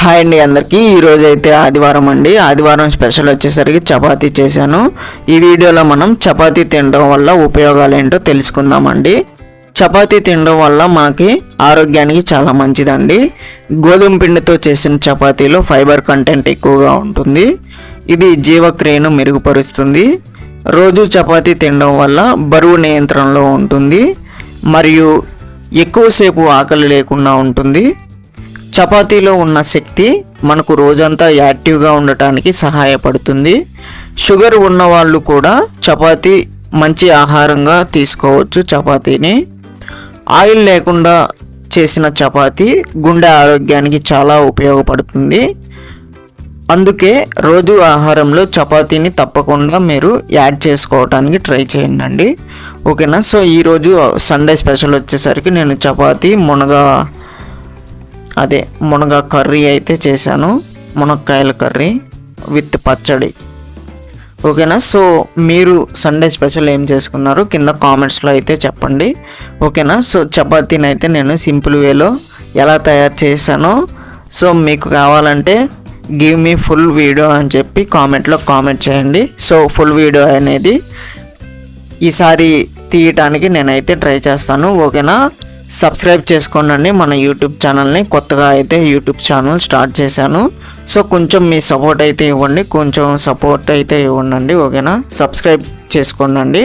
Hi అండి అందరికీ ఈరోజు అయితే ఆదివారం అండి. ఆదివారం స్పెషల్ వచ్చేసరికి చపాతీ చేశాను. ఈ వీడియోలో మనం చపాతీ తినడం వల్ల ఉపయోగాలు ఏంటో తెలుసుకుందామండి. చపాతీ తినడం వల్ల మనకి ఆరోగ్యానికి చాలా మంచిదండి. గోధుమ పిండితో చేసిన చపాతీలో ఫైబర్ కంటెంట్ ఎక్కువగా ఉంటుంది. ఇది జీవక్రియను మెరుగుపరుస్తుంది. రోజు చపాతీ తినడం వల్ల బరువు నియంత్రణలో ఉంటుంది మరియు ఎక్కువసేపు ఆకలి లేకుండా ఉంటుంది. చపాతీలో ఉన్న శక్తి మనకు రోజంతా యాక్టివ్గా ఉండటానికి సహాయపడుతుంది. షుగర్ ఉన్న వాళ్ళు కూడా చపాతీ మంచి ఆహారంగా తీసుకోవచ్చు. చపాతీని ఆయిల్ లేకుండా చేసిన చపాతీ గుండె ఆరోగ్యానికి చాలా ఉపయోగపడుతుంది. అందుకే రోజు ఆహారంలో చపాతీని తప్పకుండా మీరు యాడ్ చేసుకోవడానికి ట్రై చేయండి. ఓకేనా. సో ఈరోజు సండే స్పెషల్ వచ్చేసరికి నేను చపాతీ మునగ కర్రీ అయితే చేశాను. మునక్కాయల కర్రీ విత్ పచ్చడి. ఓకేనా. సో మీరు సండే స్పెషల్ ఏం చేసుకున్నారు కింద కామెంట్స్లో అయితే చెప్పండి. ఓకేనా. సో చపాతీని అయితే నేను సింపుల్ వేలో ఎలా తయారు చేశానో సో మీకు కావాలంటే గివ్ మీ ఫుల్ వీడియో అని చెప్పి కామెంట్లో కామెంట్ చేయండి. సో ఫుల్ వీడియో అనేది ఈసారి తీయటానికి నేనైతే ట్రై చేస్తాను. ఓకేనా. సబ్స్క్రైబ్ చేసుకోండి మన యూట్యూబ్ ఛానల్ని. కొత్తగా అయితే యూట్యూబ్ ఛానల్ స్టార్ట్ చేశాను. సో కొంచెం మీ సపోర్ట్ అయితే ఇవ్వండి. ఓకేనా. సబ్స్క్రైబ్ చేసుకోండి.